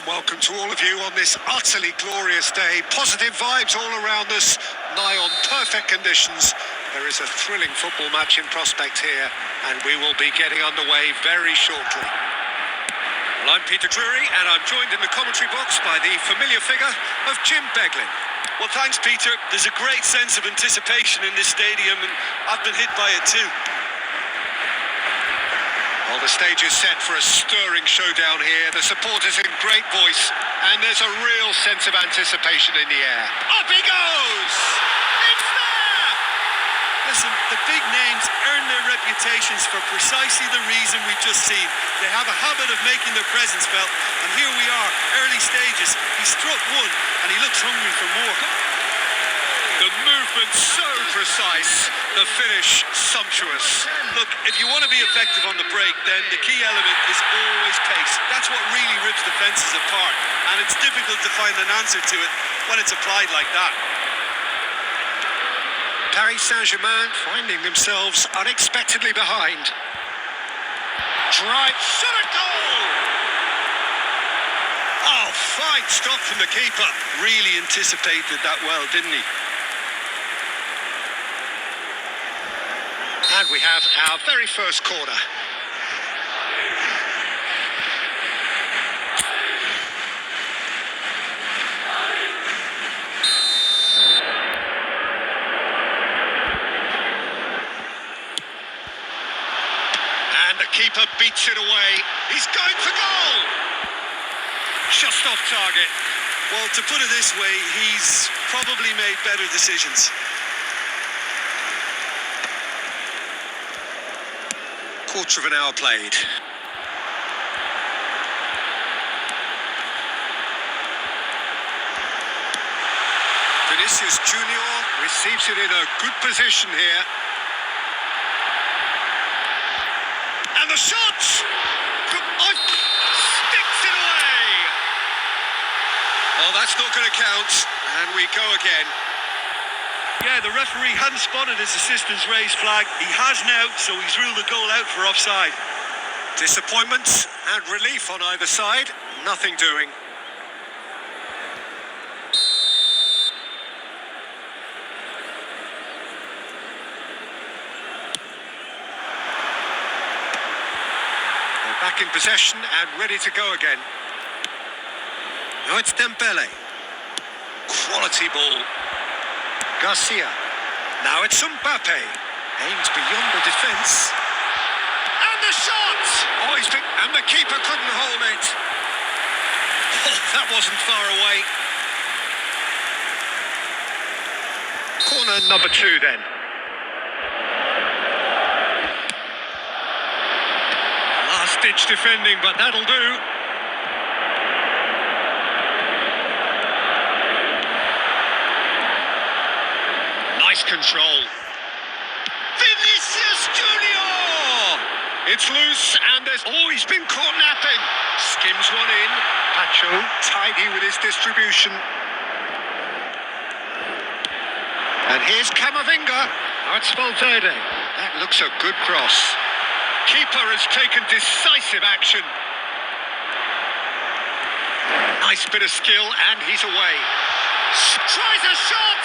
Welcome to all of you on this utterly glorious day. Positive vibes all around us, nigh on perfect conditions. There is a thrilling football match in prospect here, and we will be getting underway very shortly. Well, I'm Peter Drury, and I'm joined in the commentary box by the familiar figure of Jim Beglin. Well, thanks, Peter. There's a great sense of anticipation in this stadium, and I've been hit by it too. Well, the stage is set for a stirring showdown here. The supporters in great voice, and there's a real sense of anticipation in the air. Up he goes! It's there! Listen, the big names earn their reputations for precisely the reason we've just seen. They have a habit of making their presence felt, and here we are, early stages. He struck one, and he looks hungry for more. The movement so precise, the finish sumptuous. Look, if you want to be effective on the break, then the key element is always pace. That's what really rips defences apart, and it's difficult to find an answer to it when it's applied like that. Paris Saint-Germain finding themselves unexpectedly behind. Drive, shot a goal! Oh, fine stop from the keeper. Really anticipated that well, didn't he? And we have our very first corner. And the keeper beats it away. He's going for goal! Just off target. Well, to put it this way, he's probably made better decisions. Quarter of an hour played. Vinicius Junior receives it in a good position here. And the shot! Sticks it away! Oh, that's not going to count. And we go again. Yeah, the referee hadn't spotted his assistant's raised flag. He has now, so he's ruled the goal out for offside. Disappointment and relief on either side. Nothing doing. They're back in possession and ready to go again. Now it's Dembele. Quality ball. Garcia. Now it's Mbappe. Aims beyond the defence. And the shot! Oh, and the keeper couldn't hold it. Oh, that wasn't far away. turn number 2 then. Last-ditch defending, but that'll do. Nice control. Vinicius Junior! It's loose and there's... Oh, he's been caught napping. Skims one in. Pacho tidy with his distribution. And here's Camavinga. Now it's Valverde. That looks a good cross. Keeper has taken decisive action. Nice bit of skill and he's away. Tries a shot!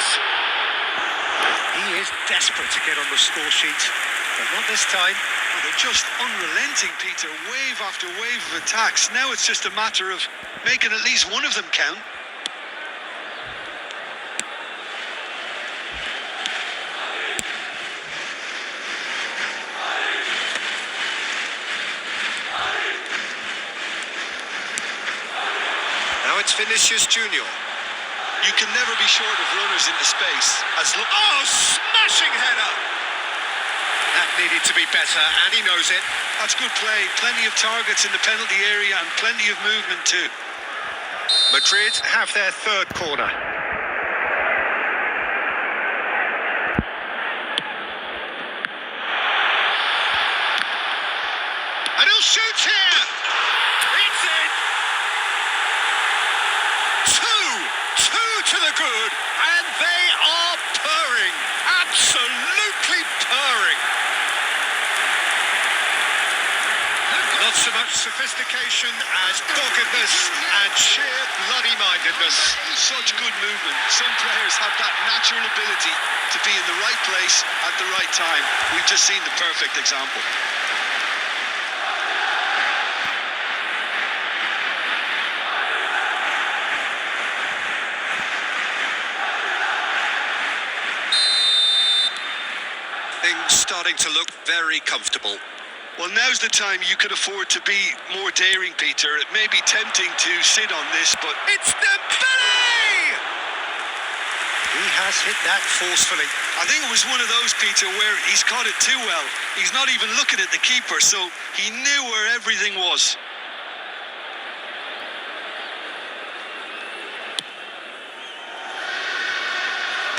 He is desperate to get on the score sheet, but not this time. Well, they're just unrelenting, Peter. Wave after wave of attacks. Now it's just a matter of making at least one of them count. Now it's Vinicius Junior. You can never be short of runners into space. Oh, smashing header! That needed to be better, and he knows it. That's good play. Plenty of targets in the penalty area and plenty of movement too. Madrid have their third corner. And he'll shoot here! It's in! Two to the good, and they are purring. Absolutely purring. Not so much sophistication as doggedness and sheer bloody-mindedness. Such good movement. Some players have that natural ability to be in the right place at the right time. We've just seen the perfect example. Things starting to look very comfortable. Well, now's the time you could afford to be more daring, Peter. It may be tempting to sit on this, but... It's Dembele! He has hit that forcefully. I think it was one of those, Peter, where he's caught it too well. He's not even looking at the keeper, so he knew where everything was.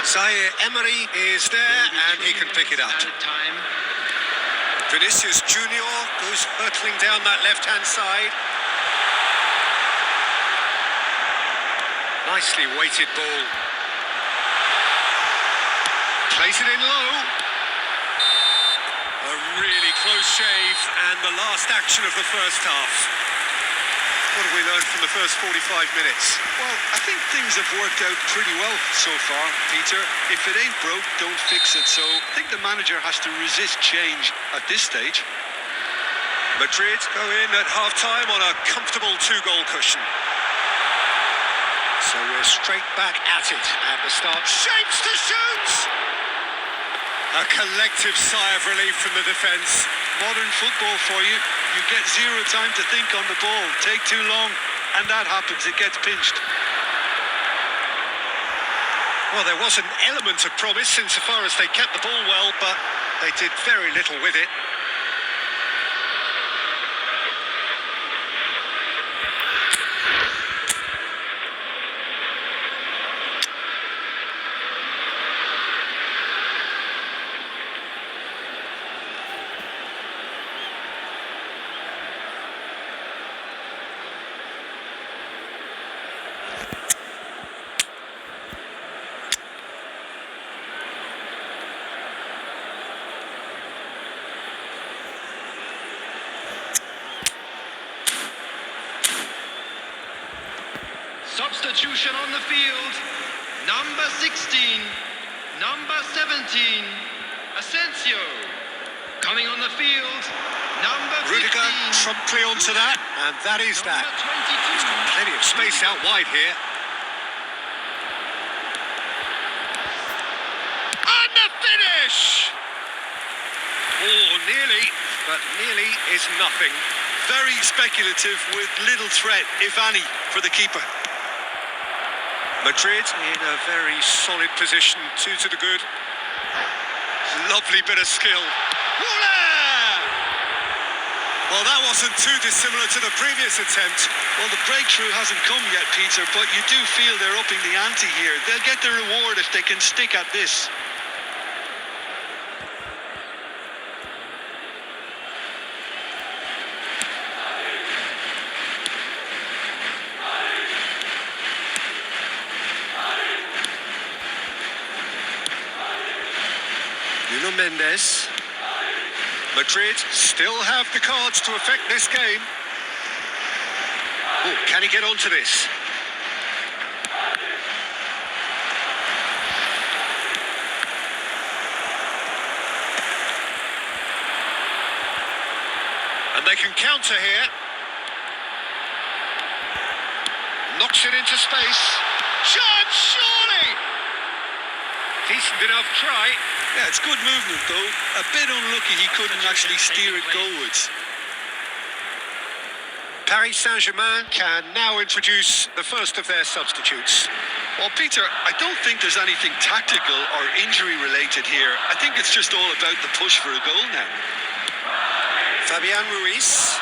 Zaire Emery is there and he can pick it up. Vinicius Junior goes hurtling down that left-hand side. Nicely weighted ball. Plays it in low. A really close shave and the last action of the first half. What have we learned from the first 45 minutes? Well, I think things have worked out pretty well so far, Peter. If it ain't broke, don't fix it. So I think the manager has to resist change at this stage. Madrid go in at half-time on a comfortable 2-goal cushion. So we're straight back at it at the start. Shapes to shoot! A collective sigh of relief from the defence. Modern football for you. You get zero time to think on the ball. Take too long, and that happens. It gets pinched. Well, there was an element of promise insofar as they kept the ball well, but they did very little with it. Substitution on the field. Number 16, number 17, Asensio. Coming on the field, number 15. Rudiger promptly onto that, and that is that. He's got plenty of space out wide here. And the finish! Oh, nearly, but nearly is nothing. Very speculative with little threat, if any, for the keeper. Madrid in a very solid position, 2 to the good. Lovely bit of skill. Well, that wasn't too dissimilar to the previous attempt. Well, the breakthrough hasn't come yet, Peter, but you do feel they're upping the ante here. They'll get the reward if they can stick at this. Nuno Mendes. Madrid still have the cards to affect this game. Oh, can he get onto this? And they can counter here. Knocks it into space. Chance, surely! Decent enough try. Yeah, it's good movement, though. A bit unlucky he couldn't actually steer it goalwards. Paris Saint-Germain can now introduce the first of their substitutes. Well, Peter, I don't think there's anything tactical or injury-related here. I think it's just all about the push for a goal now. Fabian Ruiz.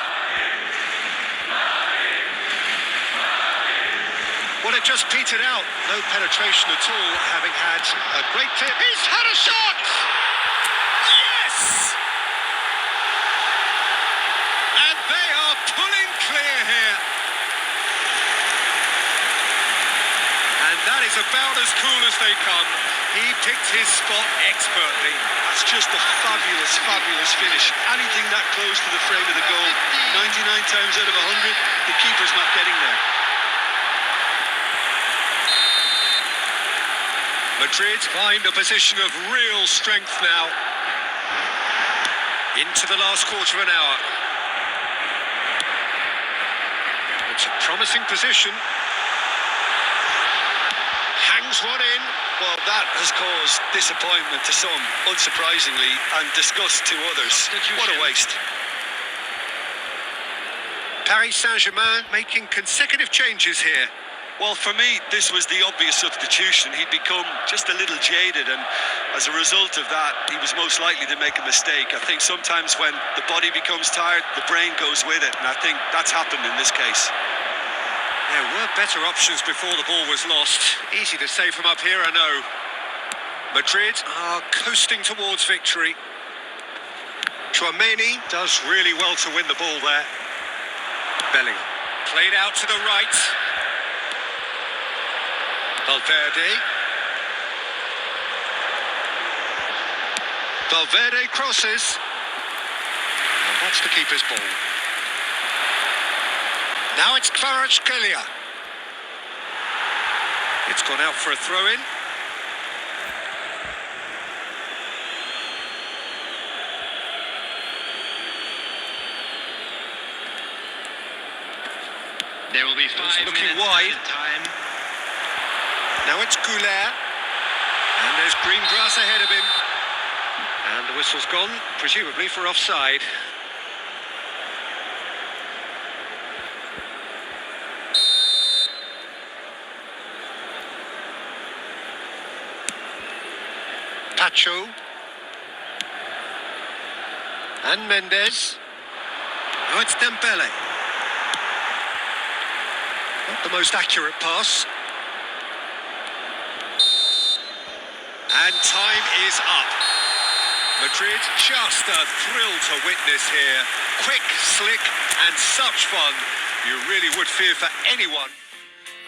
Well, it just petered out. No penetration at all, having had a great clip. He's had a shot! Yes! And they are pulling clear here. And that is about as cool as they come. He picked his spot expertly. That's just a fabulous, fabulous finish. Anything that close to the frame of the goal, 99 times out of 100, the keeper's not getting there. Madrid find a position of real strength now. Into the last quarter of an hour. It's a promising position. Hangs one in. Well, that has caused disappointment to some, unsurprisingly, and disgust to others. What a waste. Paris Saint-Germain making consecutive changes here. Well, for me, this was the obvious substitution. He'd become just a little jaded, and as a result of that, he was most likely to make a mistake. I think sometimes when the body becomes tired, the brain goes with it, and I think that's happened in this case. There were better options before the ball was lost. Easy to say from up here, I know. Madrid are coasting towards victory. Chouameni does really well to win the ball there. Bellingham played out to the right. Valverde crosses. And that's the keeper's ball. Now it's Kvaratskhelia. It's gone out for a throw-in. There will be 5 looking minutes wide. added time. Now it's Goulet. And there's green grass ahead of him. And the whistle's gone, presumably for offside. Pacho. And Mendes. Now it's Dembele. Not the most accurate pass. And time is up. Madrid, just a thrill to witness here. Quick, slick, and such fun. You really would fear for anyone.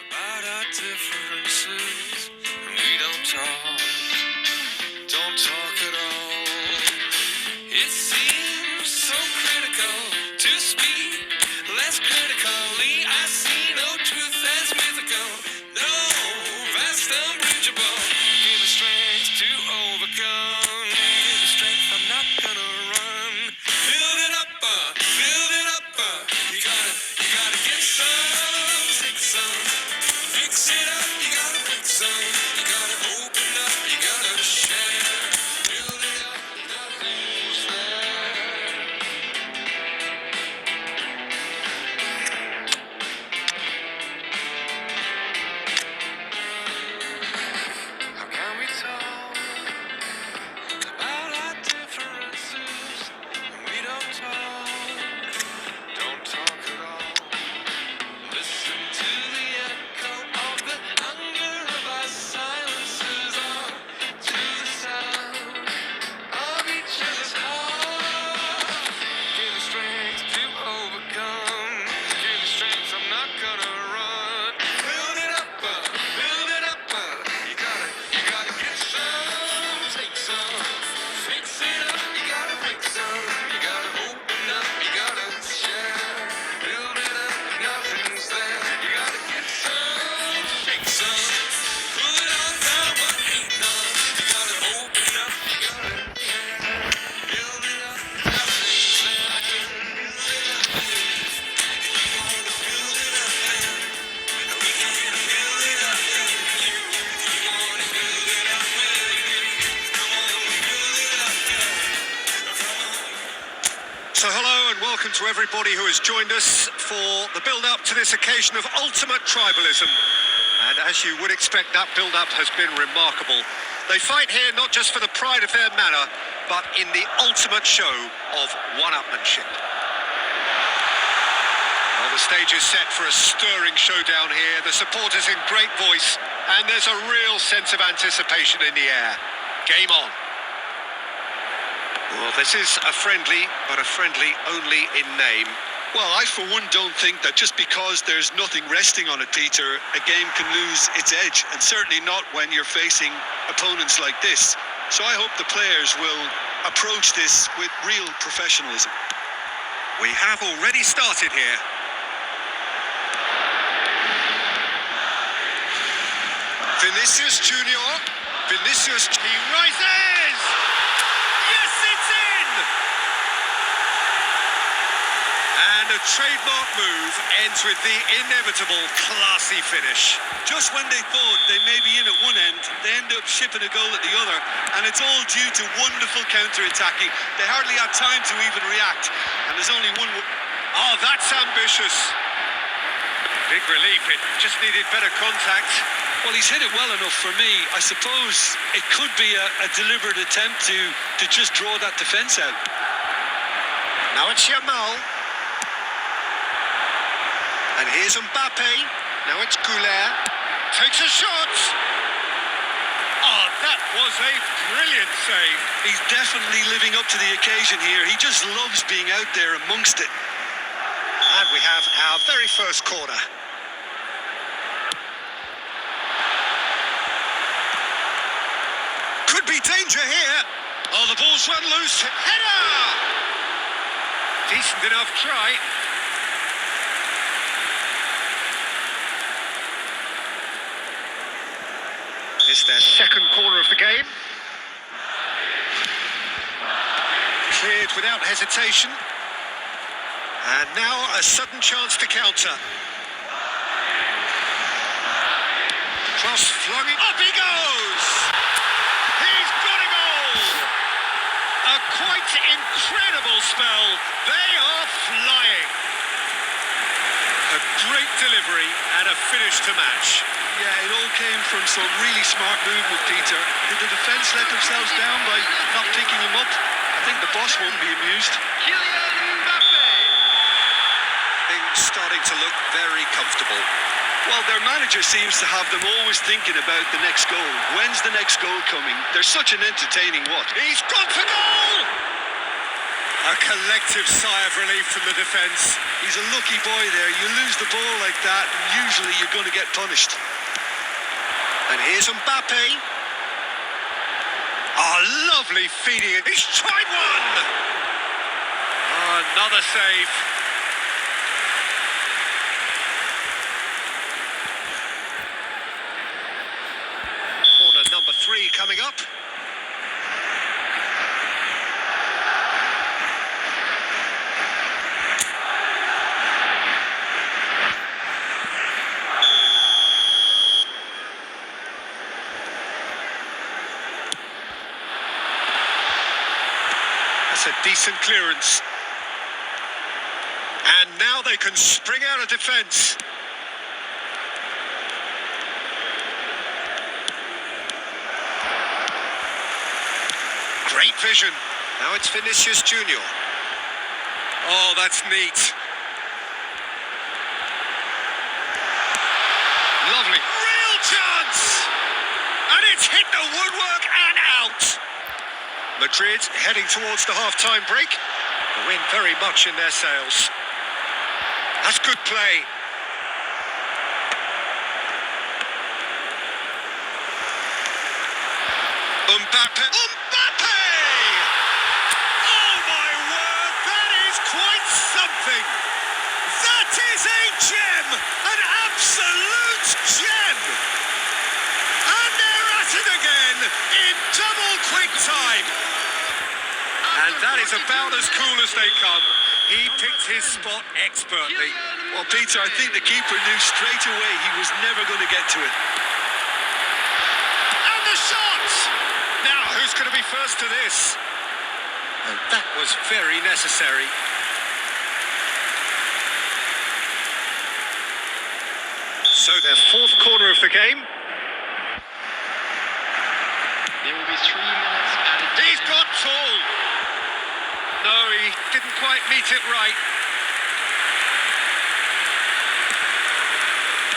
About our differences, we don't talk at all. It seems so critical to speak less critically. I see no truth as mythical, no vast unbridgeable. Give me strength to overcome. Give me strength, I'm not gonna run. Build it up. You gotta get some, take some. Fix it up, you gotta fix some. You gotta open up welcome to everybody who has joined us for the build-up to this occasion of ultimate tribalism. And as you would expect, that build-up has been remarkable. They fight here not just for the pride of their manor, but in the ultimate show of one-upmanship. Well, the stage is set for a stirring showdown here. The supporters in great voice, and there's a real sense of anticipation in the air. Game on. Well, this is a friendly, but a friendly only in name. Well, I for one don't think that just because there's nothing resting on it, Peter, a game can lose its edge, and certainly not when you're facing opponents like this. So I hope the players will approach this with real professionalism. We have already started here. Vinicius Junior. Vinicius, he rises! Yes, it's in! And a trademark move ends with the inevitable classy finish. Just when they thought they may be in at one end, they end up shipping a goal at the other, and it's all due to wonderful counter-attacking. They hardly had time to even react, and there's only one... Oh, that's ambitious. Big relief, it just needed better contact. Well, he's hit it well enough for me. I suppose it could be a deliberate attempt to just draw that defence out. Now it's Yamal. And here's Mbappe. Now it's Goulet. Takes a shot. Oh, that was a brilliant save. He's definitely living up to the occasion here. He just loves being out there amongst it. And we have our very first corner. Could be danger here. Oh, the ball's run loose. Header! Decent enough try. It's their second corner of the game. Cleared without hesitation. And now a sudden chance to counter. Cross flung in. Up he goes! He's got a goal! A quite incredible spell. They are flying. A great delivery and a finish to match. Yeah, it all came from some really smart movement, Peter. Did the defence let themselves down by not picking him up? I think the boss won't be amused. Kylian Mbappe. Things starting to look very comfortable. Well, their manager seems to have them always thinking about the next goal. When's the next goal coming? They're such an entertaining what? He's gone for goal! A collective sigh of relief from the defence. He's a lucky boy there. You lose the ball like that, and usually you're going to get punished. And here's Mbappe. Oh, lovely feeding. He's tried one! Oh, another save. Corner number 3 coming up. That's a decent clearance. And now they can spring out of defence. Great vision. Now it's Vinicius Junior. Oh, that's neat. Lovely. Real chance! And it's hit the woodwork and out. Madrid heading towards the half-time break. The wind very much in their sails. That's good play. Mbappe. Mbappe! Oh my word, that is quite something. That is a gem, an absolute gem. And they're at it again in double quick time. And that is about as cool as they come. He picked his spot expertly. Well, Peter, I think the keeper knew straight away he was never going to get to it. And the shot! Now, who's going to be first to this? And that was very necessary. So their fourth corner of the game. There will be 3 minutes added. He's got tall. No, he didn't quite meet it right.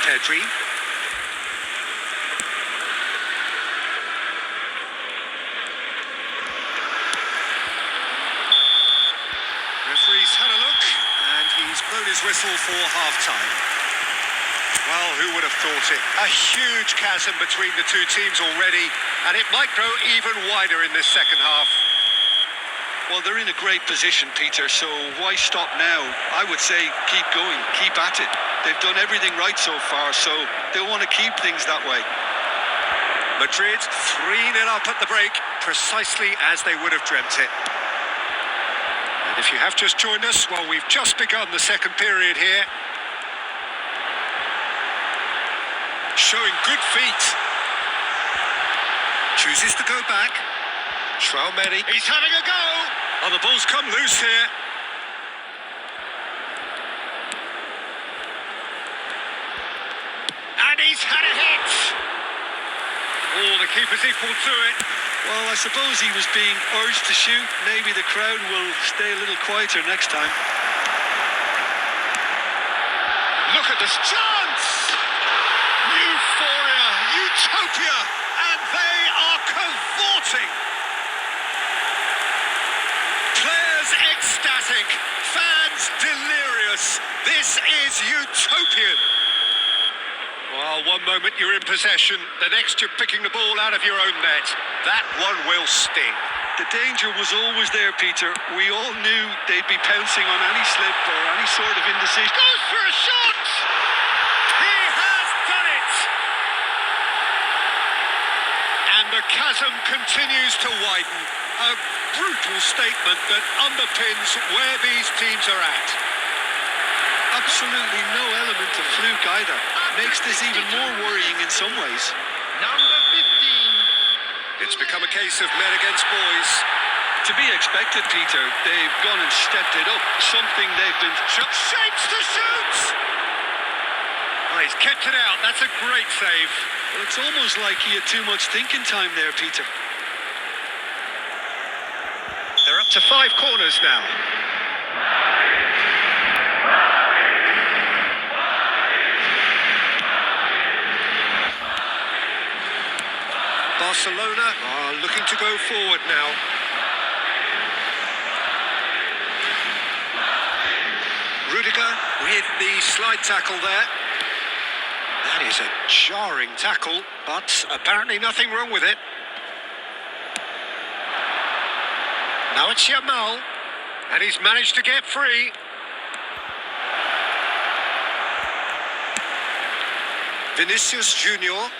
Pedri. Referee's had a look, and he's blown his whistle for half-time. Well, who would have thought it? A huge chasm between the two teams already, and it might grow even wider in this second half. Well, they're in a great position, Peter, so why stop now? I would say keep going, keep at it. They've done everything right so far, so they want to keep things that way. Madrid 3-0 up at the break, precisely as they would have dreamt it. And if you have just joined us, well, we've just begun the second period here. Showing good feet. Chooses to go back. Traumeri. He's having a go. Oh, the ball's come loose here. And he's had a hit. Oh, the keeper's equal to it. Well, I suppose he was being urged to shoot. Maybe the crowd will stay a little quieter next time. Look at this chance! Euphoria, utopia, and they are cavorting. Players ecstatic, fans delirious. This is utopian. Well, one moment you're in possession, the next you're picking the ball out of your own net. That one will sting. The danger was always there, Peter. We all knew they'd be pouncing on any slip or any sort of indecision. Goes for a shot! He has done it! And the chasm continues to widen. A brutal statement that underpins where these teams are at. Absolutely no element of fluke either. Makes this even more worrying in some ways. Number 15. It's become a case of men against boys. To be expected, Peter. They've gone and stepped it up. Something they've been... Shapes to shoot! Oh, he's kept it out. That's a great save. Well, it's almost like he had too much thinking time there, Peter. They're up to 5 corners now. Barcelona are looking to go forward now. Rudiger with the slide tackle there. That is a jarring tackle, but apparently nothing wrong with it. Now it's Yamal, and he's managed to get free. Vinicius Junior.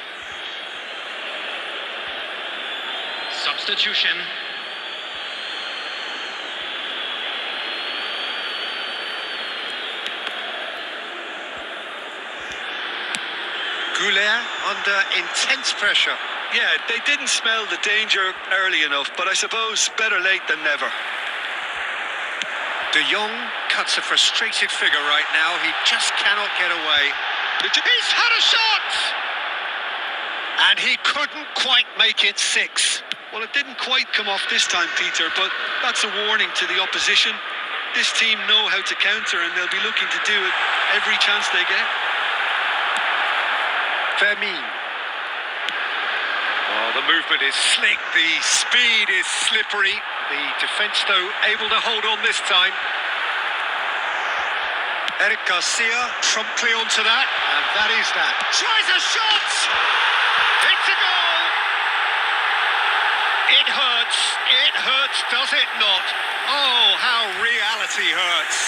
Substitution. Goulet under intense pressure. Yeah, they didn't smell the danger early enough, but I suppose better late than never. De Jong cuts a frustrated figure right now. He just cannot get away. He's had a shot! And he couldn't quite make it 6. Well, it didn't quite come off this time, Peter, but that's a warning to the opposition. This team know how to counter, and they'll be looking to do it every chance they get. Fermin. Oh, the movement is slick, the speed is slippery. The defence, though, able to hold on this time. Eric Garcia promptly onto that, and that is that. Tries a shot! It's a goal! It hurts, does it not? Oh, how reality hurts.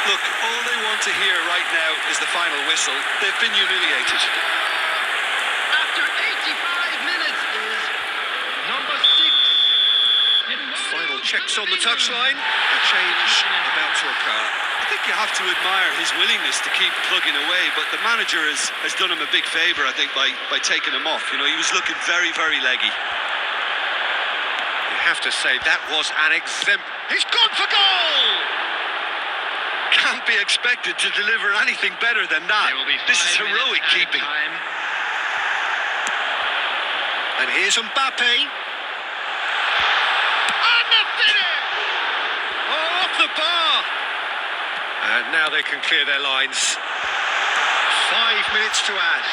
Look, all they want to hear right now is the final whistle. They've been humiliated. After 85 minutes is number 6. Final checks on the touchline. A change about to occur. I think you have to admire his willingness to keep plugging away, but the manager has done him a big favour, I think, by taking him off. You know, he was looking very, very leggy. You have to say that was an exempt. He's gone for goal! can't be expected to deliver anything better than that. There will be This is 5 minutes heroic added keeping. time. And here's Mbappe. On the finish! Oh, off the bar. And now they can clear their lines. 5 minutes to add.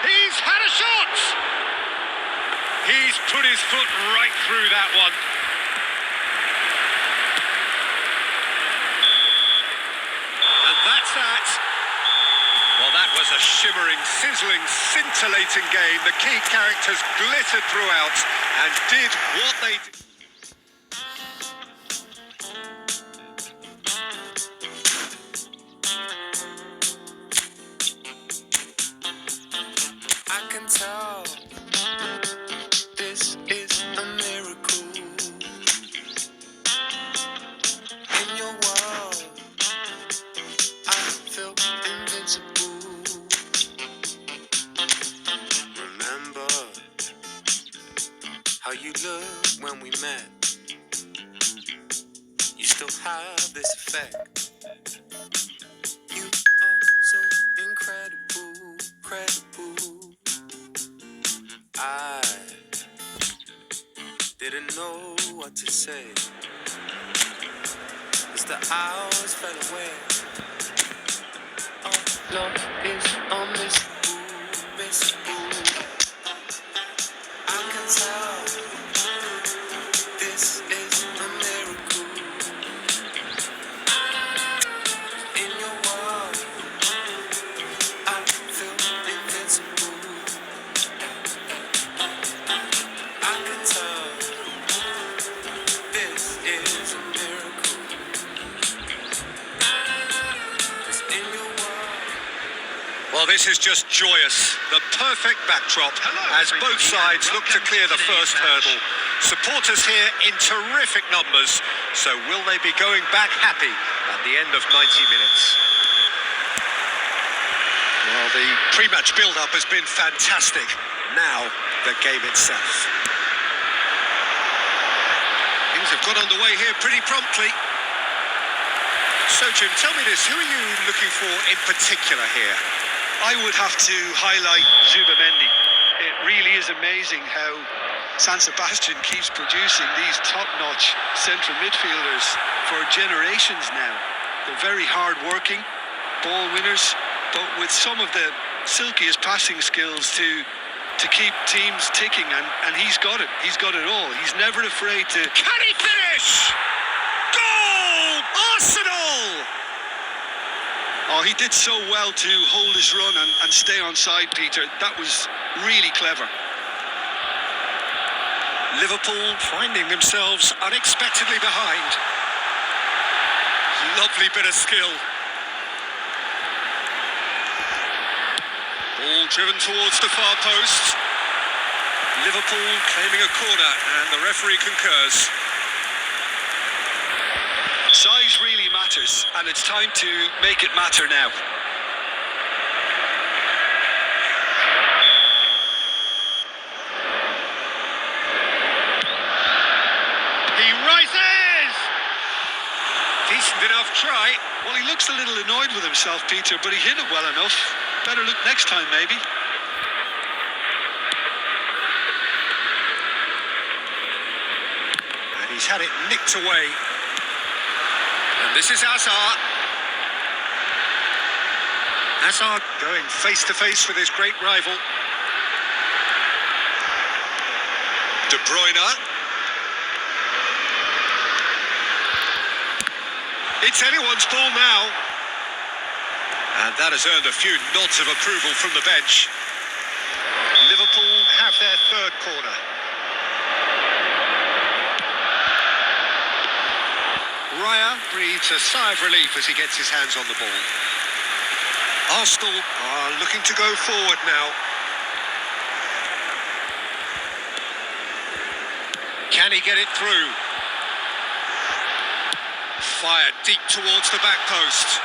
He's had a shot. He's put his foot right through that one. And that's that. Well, that was a shimmering, sizzling, scintillating game. The key characters glittered throughout and did what they did. I can tell this is a miracle. In your world, I feel invincible. Remember how you looked when we met. You still have this effect. You are so incredible, credible. I didn't know what to say as the hours fell away. Our love is unmissable, missable. I can tell this is a miracle. In your world, I feel invincible. I can tell this is a miracle. 'Cause in your world, Well, this is just joyous. The perfect backdrop as both sides look to clear the first hurdle. Supporters here in terrific numbers. So will they be going back happy at the end of 90 minutes? Well, the pre-match build-up has been fantastic. Now, the game itself. Things have got underway here pretty promptly. So, Jim, tell me this. Who are you looking for in particular here? I would have to highlight Zubamendi. It really is amazing how San Sebastian keeps producing these top-notch central midfielders for generations now. They're very hard-working, ball winners, but with some of the silkiest passing skills to keep teams ticking, and he's got it. He's got it all. He's never afraid to... Can he finish? Goal! Arsenal! Oh, he did so well to hold his run and stay on side, Peter. That was really clever. Liverpool finding themselves unexpectedly behind. Lovely bit of skill. Ball driven towards the far post. Liverpool claiming a corner, and the referee concurs. Size really matters, and it's time to make it matter now. He rises! Decent enough try. Well, he looks a little annoyed with himself, Peter, but he hit it well enough. Better look next time, maybe. And he's had it nicked away. And this is Hazard. Hazard going face to face with his great rival. De Bruyne. It's anyone's ball now. And that has earned a few nods of approval from the bench. Liverpool have their third corner. Raya breathes a sigh of relief as he gets his hands on the ball. Arsenal are looking to go forward now. Can he get it through? Fired deep towards the back post.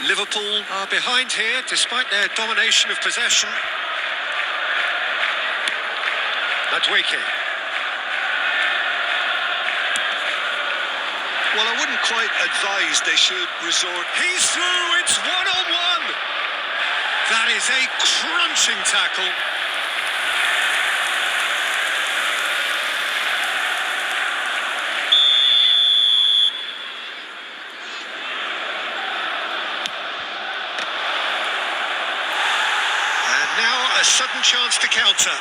Liverpool are behind here despite their domination of possession. Madweke. Well, I wouldn't quite advise they should resort. He's through, it's one-on-one. That is a crunching tackle. And now a sudden chance to counter.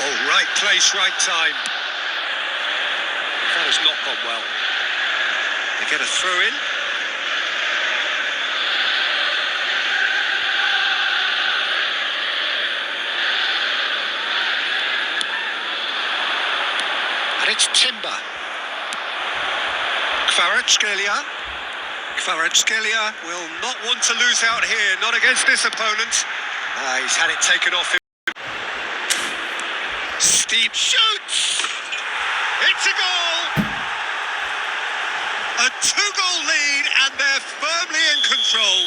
Oh, right place, right time. That has not gone well. They get a throw in. And it's Timber. Kvaratskhelia will not want to lose out here, not against this opponent. He's had it taken off him. Steve shoots! It's a goal! A two-goal lead and they're firmly in control.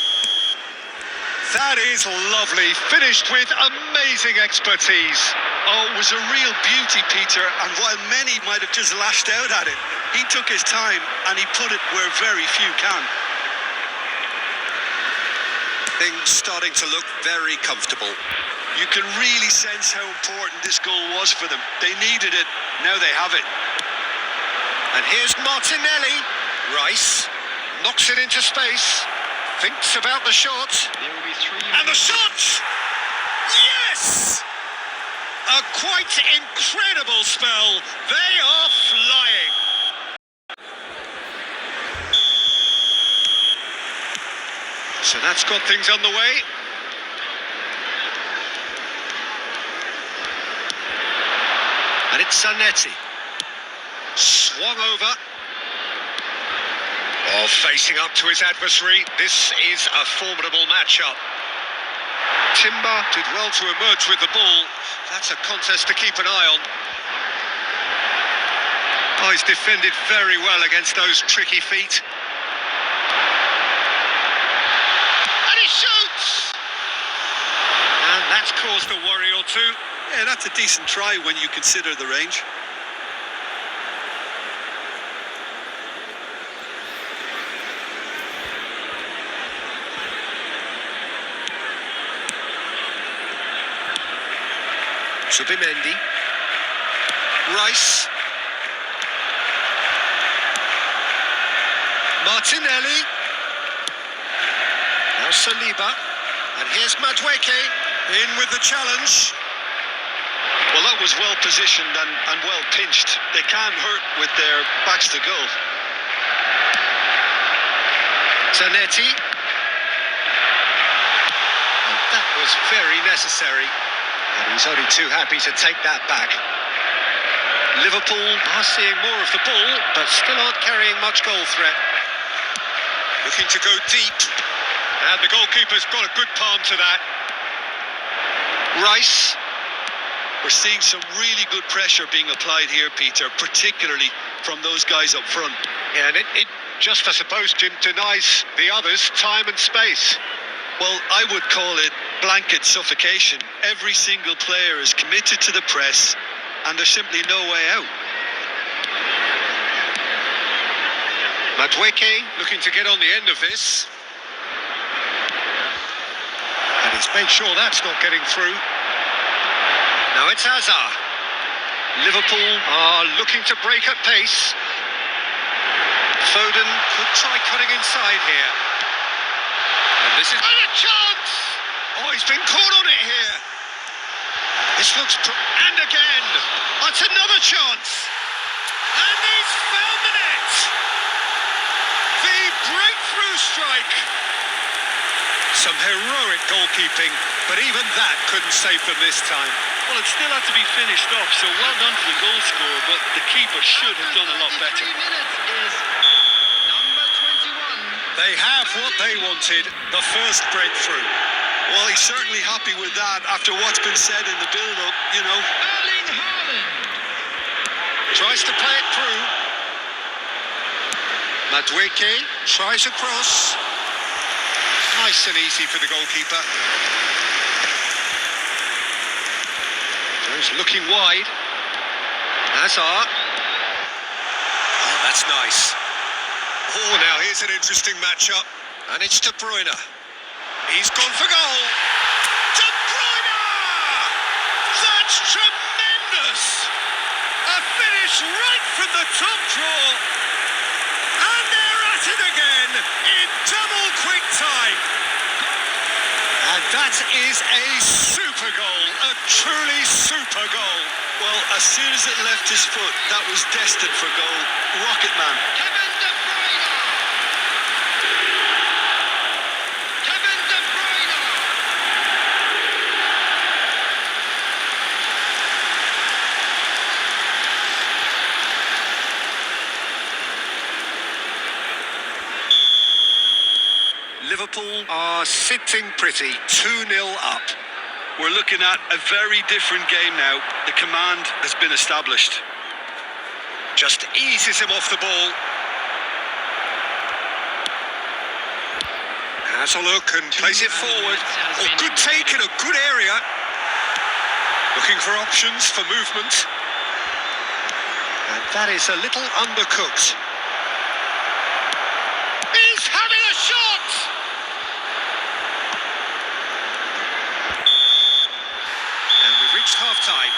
That is lovely, finished with amazing expertise. Oh, it was a real beauty, Peter, and while many might have just lashed out at it, he took his time and he put it where very few can. Things starting to look very comfortable. You can really sense how important this goal was for them. They needed it, now they have it. And here's Martinelli. Rice knocks it into space, thinks about the shot. There will be 3 And the minutes. shot! Yes! A quite incredible spell. They are flying. So that's got things on the way. And it's Zanetti. Swung over. Oh, facing up to his adversary. This is a formidable matchup. Timber did well to emerge with the ball. That's a contest to keep an eye on. Oh, he's defended very well against those tricky feet. And he shoots! And that's caused a worry or two. Yeah, that's a decent try when you consider the range. Subimendi. Rice. Martinelli. Now Saliba. And here's Madueke. In with the challenge. Well, that was well positioned and well pinched. They can't hurt with their backs to goal. Zanetti. And that was very necessary. And he's only too happy to take that back. Liverpool are seeing more of the ball, but still aren't carrying much goal threat. Looking to go deep. And the goalkeeper's got a good palm to that. Rice. We're seeing some really good pressure being applied here, Peter, particularly from those guys up front. Yeah, and it just, I suppose, Jim, denies the others time and space. Well, I would call it blanket suffocation. Every single player is committed to the press, and there's simply no way out. Madueke looking to get on the end of this. And he's made sure that's not getting through. Now it's Hazard. Liverpool are looking to break at pace. Foden could try cutting inside here. And this is a chance! Oh, he's been caught on it here. This looks... and again! That's another chance! And he's found the net! The breakthrough strike! Some heroic goalkeeping, but even that couldn't save them this time. Well, it still had to be finished off, so well done to the goal scorer, but the keeper should have done a lot better. 3 minutes is number 21. They have what they wanted, the first breakthrough. Well, he's certainly happy with that after what's been said in the build-up, you know. Erling Haaland. Tries to play it through. Madueke tries across. Nice and easy for the goalkeeper. He's looking wide. Hazard. Oh, that's nice. Oh, now here's an interesting matchup. And it's De Bruyne. He's gone for goal. De Bruyne! That's tremendous! A finish right from the top draw. And they're at it again in double quick time. And that is a super goal, a truly super goal. Well, as soon as it left his foot, that was destined for goal. Rocket man. Kevin De Bruyne. Kevin De Bruyne. Liverpool are sitting pretty, 2-0 up. We're looking at a very different game now. The command has been established. Just eases him off the ball. Has a look and plays it forward. Oh, good take in a good area. Looking for options for movement. And that is a little undercooked. He's having a shot! And we've reached half-time.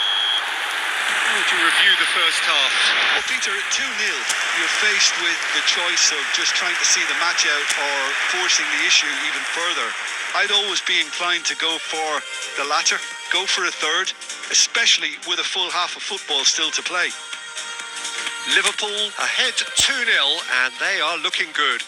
To review the first half. Well, Peter, at 2-0, you're faced with the choice of just trying to see the match out or forcing the issue even further. I'd always be inclined to go for the latter, go for a third, especially with a full half of football still to play. Liverpool ahead 2-0 and they are looking good.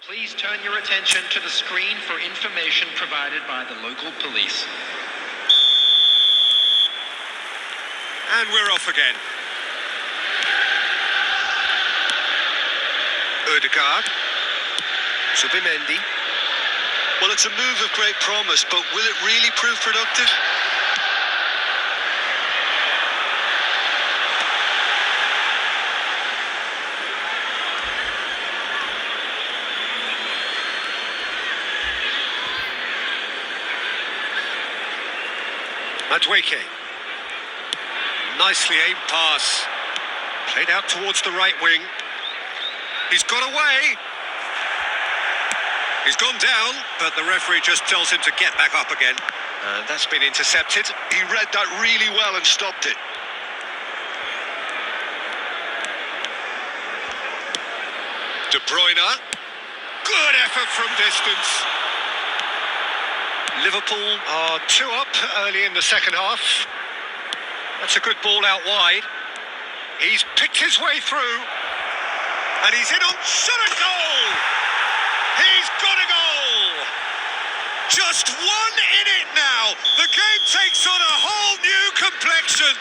Please turn your attention to the screen for information provided by the local police. And we're off again. Odegaard. Subimendi. Well, it's a move of great promise, but will it really prove productive? Madueke. Nicely aimed pass. Played out towards the right wing. He's got away. He's gone down, but the referee just tells him to get back up again. And that's been intercepted. He read that really well and stopped it. De Bruyne. Good effort from distance. Liverpool are 2 up early in the second half. That's a good ball out wide. He's picked his way through. And he's in on shot and goal! He's got a goal! Just one in it now. The game takes on a whole new complexion.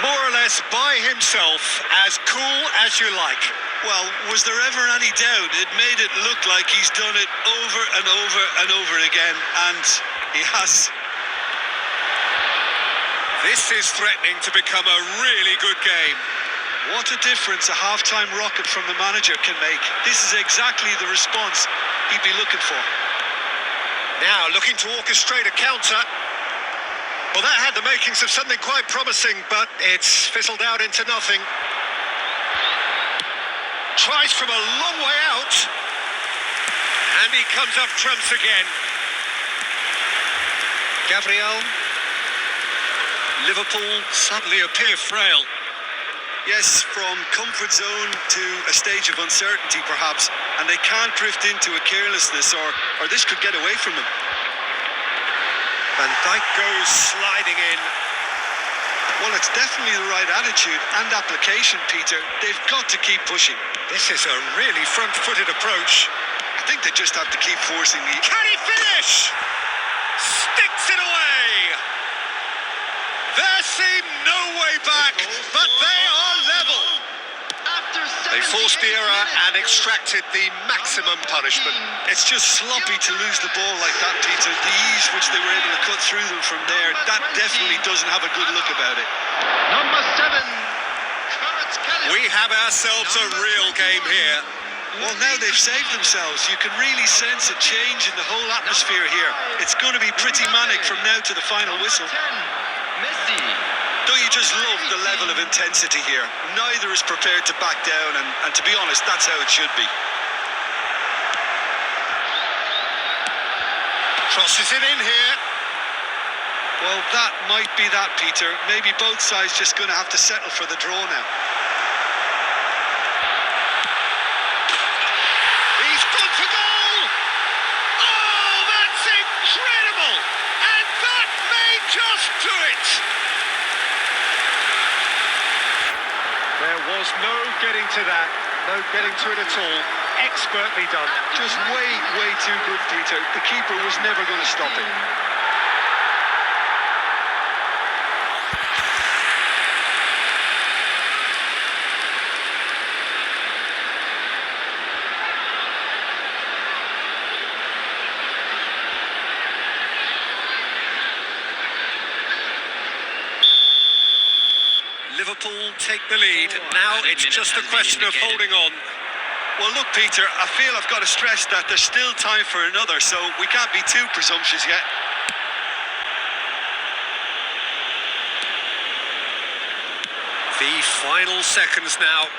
More or less by himself, as cool as you like. Well, was there ever any doubt? It made it look like he's done it over and over and over again, and he has. This is threatening to become a really good game. What a difference a half-time rocket from the manager can make. This is exactly the response he'd be looking for. Now looking to orchestrate a counter. Well, that had the makings of something quite promising, but it's fizzled out into nothing. Tries from a long way out. And he comes up trumps again. Gabriel. Liverpool suddenly appear frail. Yes, from comfort zone to a stage of uncertainty, perhaps. And they can't drift into a carelessness, or this could get away from them. Van Dijk goes sliding in. Well, it's definitely the right attitude and application, Peter. They've got to keep pushing. This is a really front-footed approach. I think they just have to keep forcing the... Can he finish? Sticks it away. There seemed no way back, but they are level. They forced the error and extracted the maximum punishment. It's just sloppy to lose the ball like that, Peter. The ease which they were able to cut through them from there, that definitely doesn't have a good look about it. Number 7. We have ourselves a real game here. Well, now they've saved themselves. You can really sense a change in the whole atmosphere here. It's going to be pretty manic from now to the final whistle. Messi. Don't you just love the level of intensity here? Neither is prepared to back down, and to be honest, that's how it should be. Crosses it in here. Well, that might be that, Peter. Maybe both sides just going to have to settle for the draw now. He's gone for goal! Oh, that's incredible! And that may just do it! There was no getting to that, no getting to it at all. Expertly done. Just way too good, Peter. The keeper was never going to stop it. Liverpool take the lead. Now it's just a question of holding on. Well, look, Peter, I feel I've got to stress that there's still time for another, so we can't be too presumptuous yet. The final seconds now.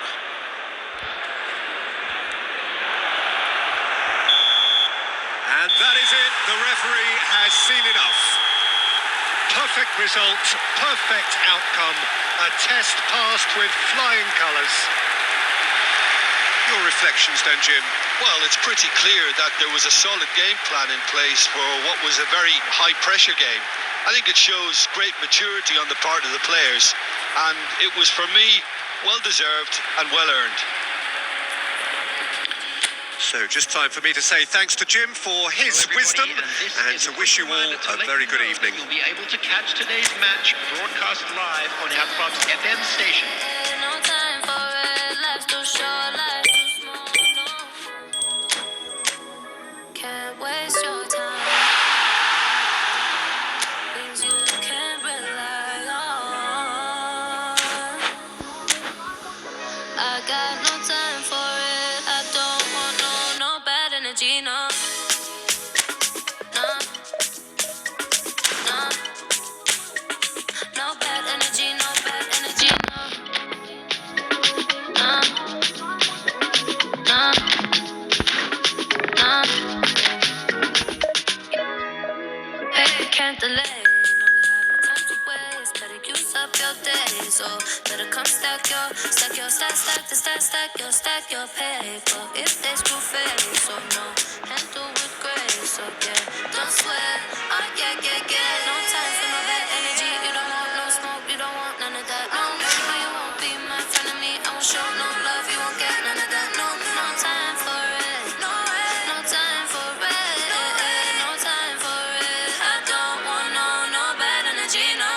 And that is it. The referee has seen enough. Perfect result, perfect outcome. A test passed with flying colours. Your reflections then, Jim? Well, it's pretty clear that there was a solid game plan in place for what was a very high-pressure game. I think it shows great maturity on the part of the players, and it was, for me, well-deserved and well-earned. So just time for me to say thanks to Jim for his wisdom and to wish you all a very good evening. You'll be able to catch today's match broadcast live on our club's FM station. No time for it, life's too short, life's too small, no. Can't waste your time. Things you can't rely on. I got no time for it, I don't want no bad energy, no. No bad energy, no bad energy, Hey, can't delay, no, we have no time to waste. Better use up your days, so better come stack your paper. If they screw face, so no, handle with grace, so yeah, don't sweat, oh yeah, no time for no bad energy, you don't want no smoke, you don't want none of that, no, you won't be my friend of me, I won't show no love, you won't get none of that, no time for it, no time for it, no time for it, I don't want no bad energy, no.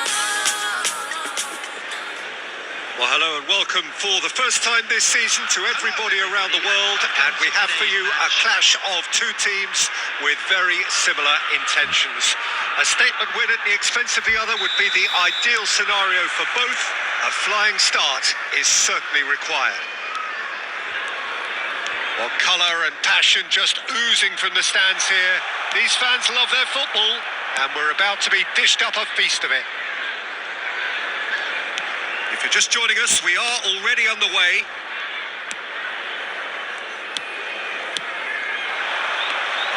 Well, Well, hello and welcome for the first time this season to everybody around the world, and we have for you a clash of two teams with very similar intentions. A statement win at the expense of the other would be the ideal scenario for both. A flying start is certainly required. Well, colour and passion just oozing from the stands here. These fans love their football, and we're about to be dished up a feast of it. If you're just joining us, we are already underway.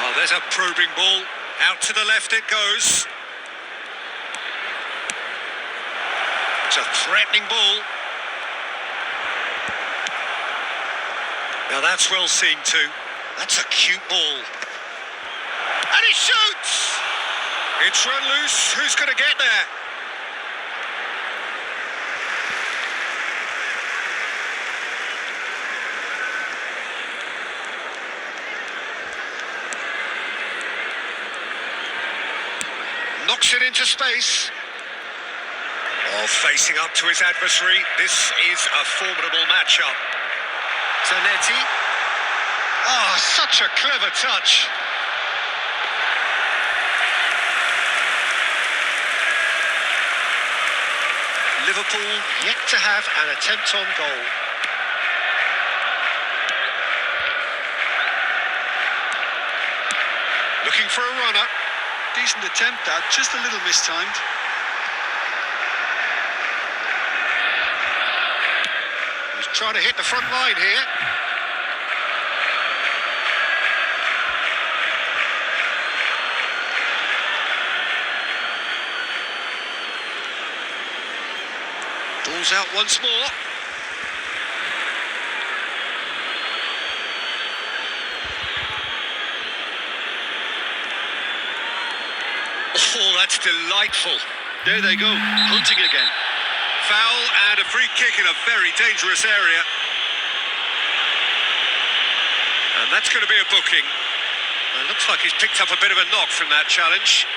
Oh, there's a probing ball. Out to the left it goes. It's a threatening ball. Now that's well seen too. That's a cute ball. And he shoots! It's run loose. Who's going to get there? Knocks it into space. Oh, facing up to his adversary. This is a formidable matchup. Zanetti. Oh, such a clever touch. Liverpool yet to have an attempt on goal. Looking for a runner. Decent attempt, that, just a little mistimed. He's trying to hit the front line here. Ball's out once more. Oh, that's delightful. There they go, hunting again. Foul and a free kick in a very dangerous area. And that's going to be a booking. It looks like he's picked up a bit of a knock from that challenge.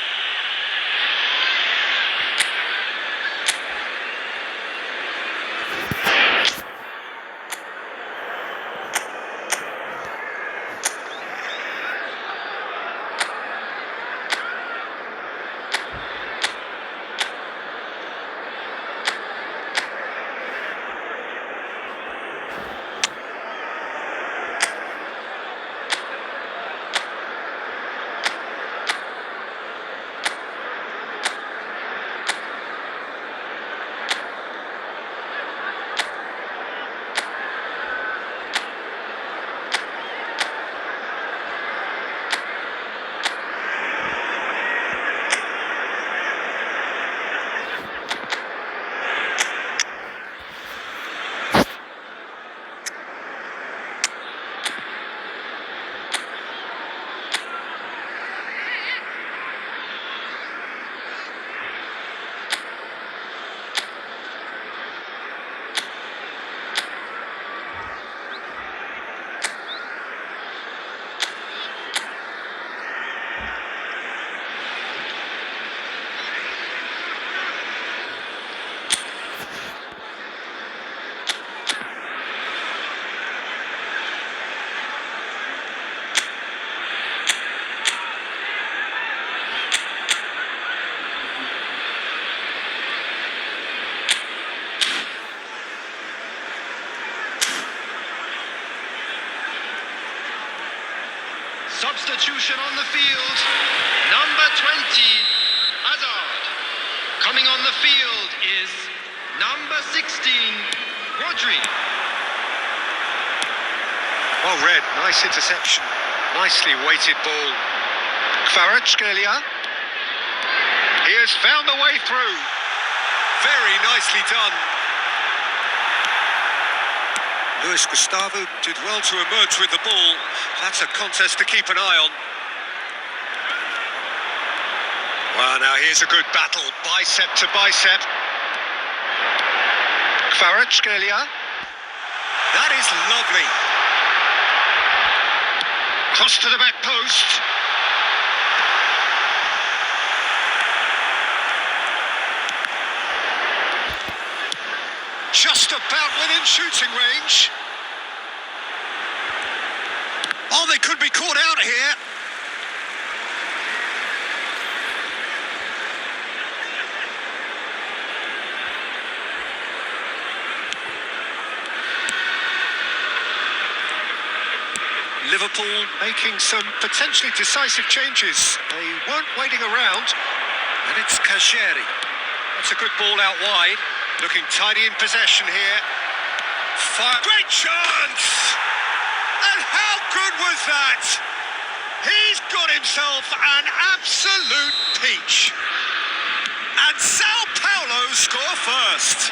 Substitution on the field. Number 20, Hazard. Coming on the field is number 16, Rodri. Well read, nice interception. Nicely weighted ball. Kvaratskhelia. He has found the way through. Very nicely done. Luis Gustavo did well to emerge with the ball. That's a contest to keep an eye on. Well, now here's a good battle, bicep to bicep. Kvaratskhelia. That is lovely. Cross to the back post. Just about within shooting range. Oh, they could be caught out here. Liverpool making some potentially decisive changes. They weren't waiting around. And it's Kajeri. That's a good ball out wide. Looking tidy in possession here. Fire. Great chance! And how good was that? He's got himself an absolute peach. And Sao Paulo score first.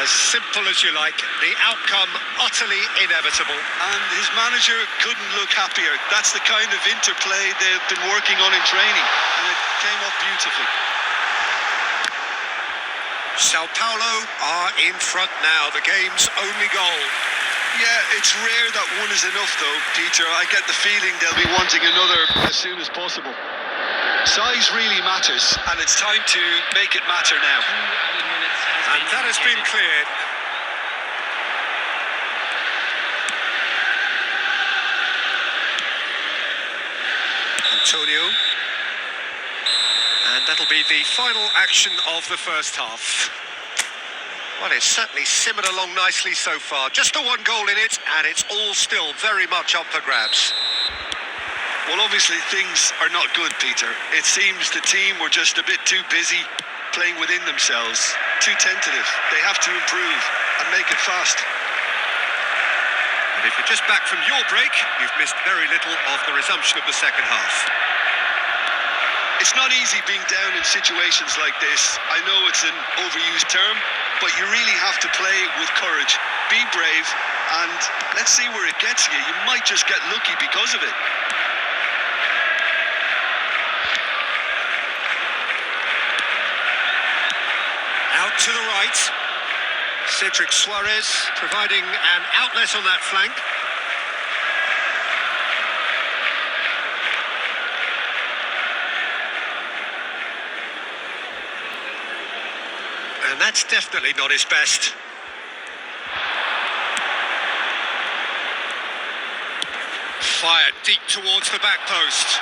As simple as you like, the outcome utterly inevitable. And his manager couldn't look happier. That's the kind of interplay they've been working on in training, and it came up beautifully. Sao Paulo are in front now, the game's only goal. Yeah, it's rare that one is enough though, Peter. I get the feeling they'll be wanting another as soon as possible. Size really matters, and it's time to make it matter now. And that has been cleared. Antonio. And that'll be the final action of the first half. Well, it's certainly simmered along nicely so far. Just the one goal in it, and it's all still very much up for grabs. Well, obviously things are not good, Peter. It seems the team were just a bit too busy playing within themselves, too tentative. They have to improve and make it fast. And if you're just back from your break, you've missed very little of the resumption of the second half. It's not easy being down in situations like this. I know it's an overused term, but you really have to play with courage. Be brave, and let's see where it gets you. You might just get lucky because of it. Out to the right. Cedric Suarez providing an outlet on that flank. And that's definitely not his best. Fired deep towards the back post.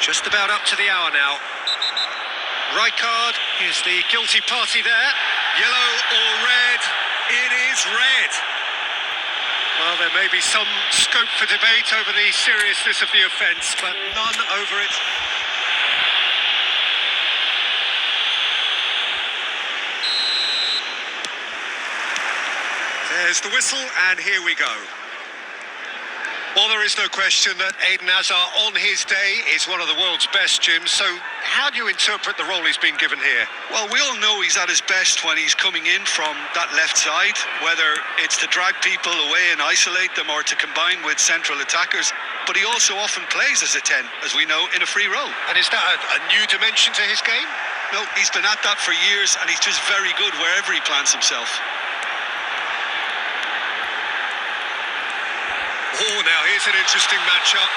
Just about up to the hour now. Rijkaard is the guilty party there. Yellow or red? It is red. Well, there may be some scope for debate over the seriousness of the offence, but none over it. There's the whistle, and here we go. Well, there is no question that Eden Hazard on his day is one of the world's best, Jim. So how do you interpret the role he's been given here? Well, we all know he's at his best when he's coming in from that left side, whether it's to drag people away and isolate them or to combine with central attackers. But he also often plays as a 10, as we know, in a free role. And is that a new dimension to his game? No, he's been at that for years, and he's just very good wherever he plants himself. Oh, now here's an interesting matchup.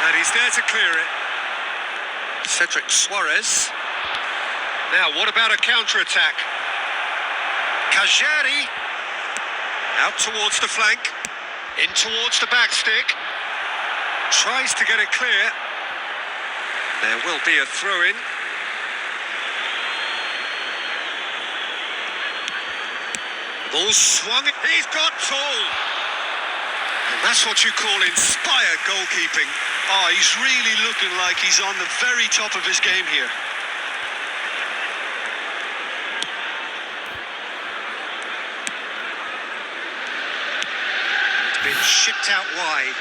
And he's there to clear it. Cedric Suarez. Now, what about a counter-attack? Kajeri. Out towards the flank. In towards the back stick. Tries to get it clear. There will be a throw-in. Ball swung. He's got tall. And that's what you call inspired goalkeeping. Oh, he's really looking like he's on the very top of his game here. It's been shipped out wide.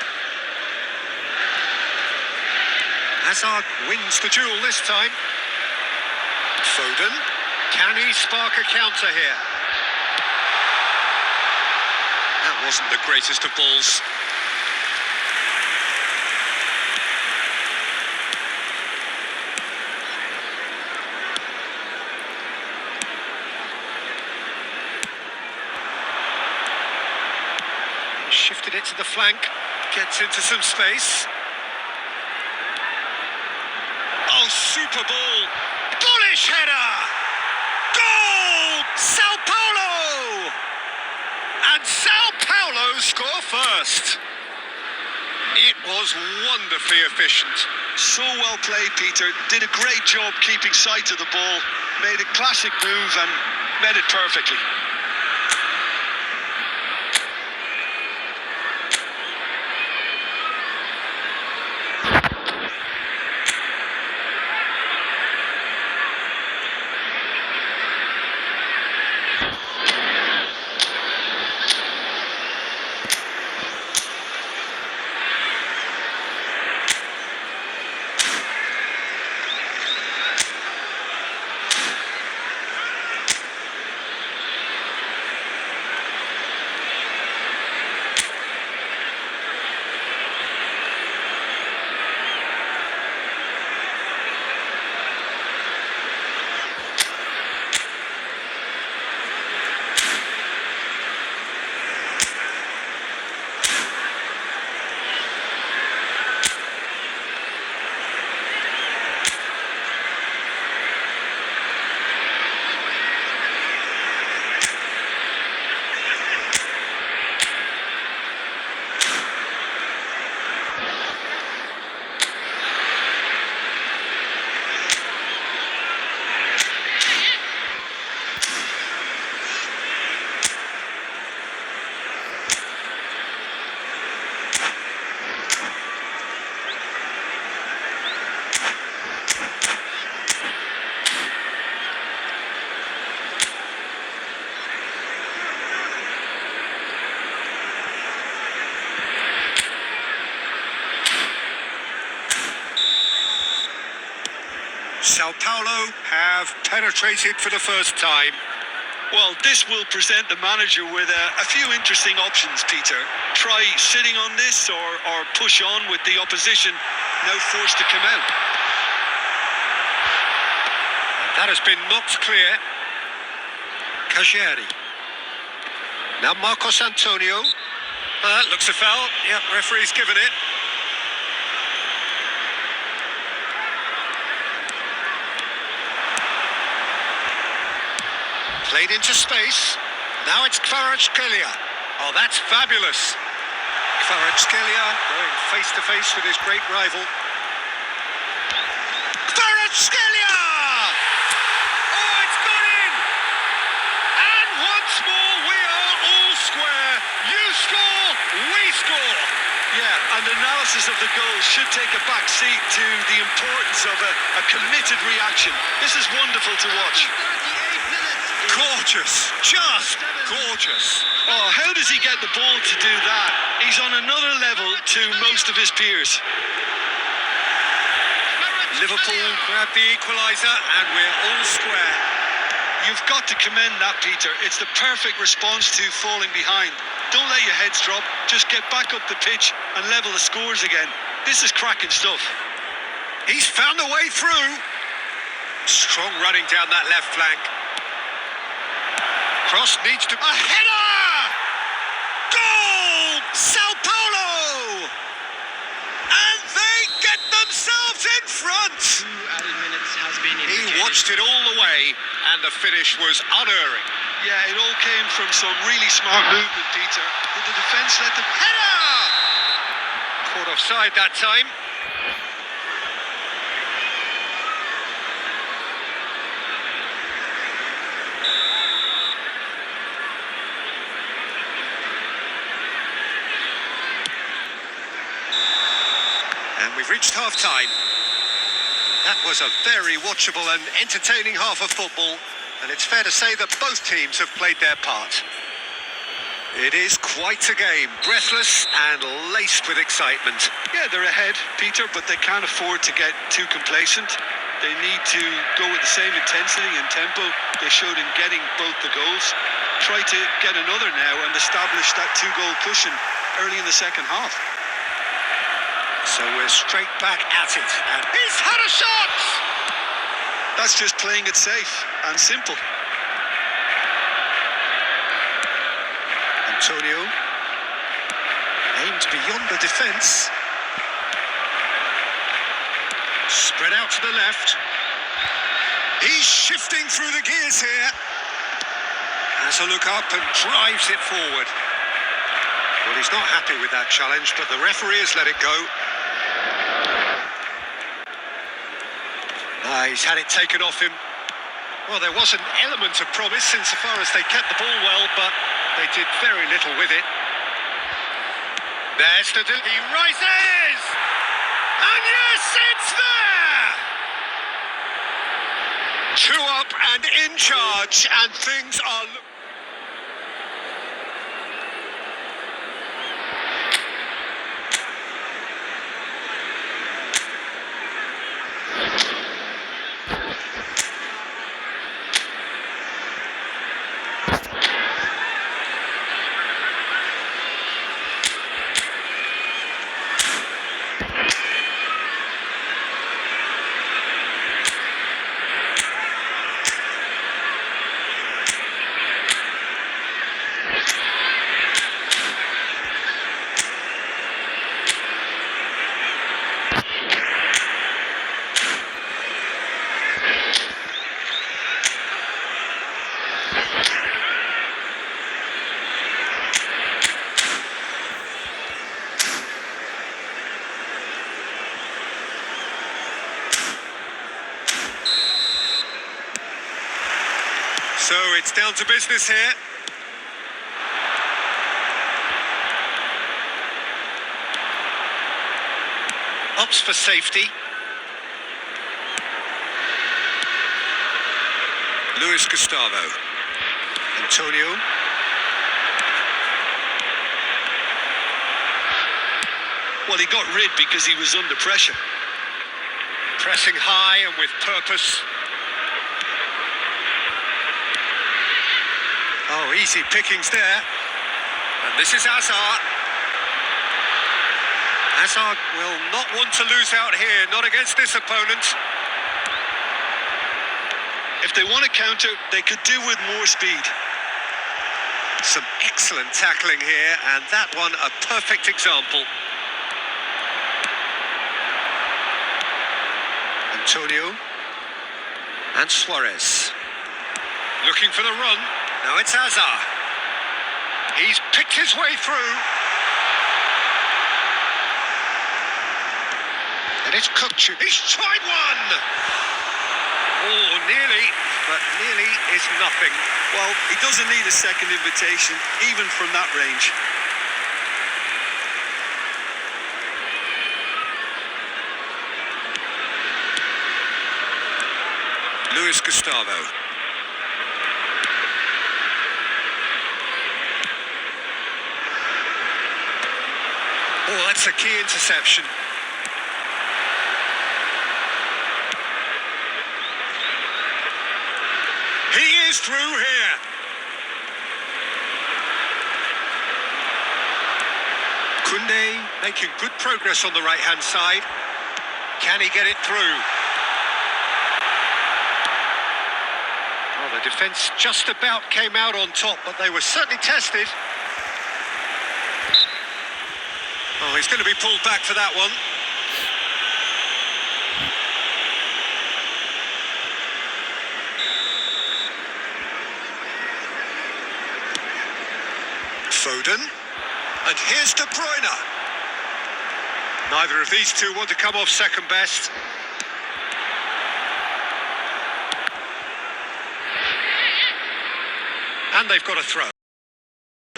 Hazard wins the duel this time. Foden. Can he spark a counter here? That wasn't the greatest of balls. shifted it to the flank, gets into some space. Oh, super ball! Bullish header! Goal! Sao Paulo! And Sao Paulo score first. It was wonderfully efficient. So well played, Peter. Did a great job keeping sight of the ball. Made a classic move and met it perfectly. Sao Paulo have penetrated for the first time. Well, this will present the manager with a few interesting options, Peter. Try sitting on this or push on with the opposition now forced to come out. That has been knocked clear. Cajeri. Now Marcos Antonio. That looks a foul. Yep, referee's given it. Played into space. Now it's Kvaratskhelia. Oh, that's fabulous. Kvaratskhelia going face to face with his great rival. Kvaratskhelia! Oh, it's gone in! And once more we are all square. You score, we score. Yeah, and analysis of the goal should take a back seat to the importance of a committed reaction. This is wonderful to watch. Gorgeous, just gorgeous. Oh, how does he get the ball to do that? He's on another level to most of his peers. Liverpool grab the equaliser and we're all square. You've got to commend that, Peter. It's the perfect response to falling behind. Don't let your heads drop. Just get back up the pitch and level the scores again. This is cracking stuff. He's found a way through. Strong running down that left flank. Cross needs to... A header! Goal! Sao Paulo! And they get themselves in front! 2 added minutes has been He indicated. watched it all the way, and the finish was unerring. Yeah, it all came from some really smart movement, Peter. Did the defence let the... Header! Caught offside that time. And we've reached half-time. That was a very watchable and entertaining half of football, and it's fair to say that both teams have played their part. It is quite a game, breathless and laced with excitement. Yeah, they're ahead, Peter, but they can't afford to get too complacent. They need to go with the same intensity and tempo they showed in getting both the goals. Try to get another now and establish that 2-goal cushion early in the second half. So we're straight back at it, and he's had a shot! That's just playing it safe and simple. Antonio. Aimed beyond the defence. Spread out to the left. He's shifting through the gears here. Has a look up and drives it forward. Well, he's not happy with that challenge, but the referee has let it go. He's had it taken off him. Well, there was an element of promise insofar as they kept the ball well, but they did very little with it. There's the... He rises! And yes, it's there! 2 up and in charge, and things are... So it's down to business here. Opts for safety. Luis Gustavo. Antonio. Well, he got rid because he was under pressure. Pressing high and with purpose. Oh, easy pickings there. And this is Hazard. Hazard will not want to lose out here, not against this opponent. If they want to counter, they could do with more speed. Some excellent tackling here, and that one a perfect example. Antonio and Suarez. Looking for the run. Now it's Hazard. He's picked his way through. And it's Kukcu. He's tried one! Oh, nearly, but nearly is nothing. Well, he doesn't need a second invitation, even from that range. Luis Gustavo. Oh, that's a key interception. He is through here. Koundé making good progress on the right-hand side. Can he get it through? Well, the defence just about came out on top, but they were certainly tested. Oh, he's going to be pulled back for that one. Foden. And here's De Bruyne. Neither of these two want to come off second best. And they've got a throw.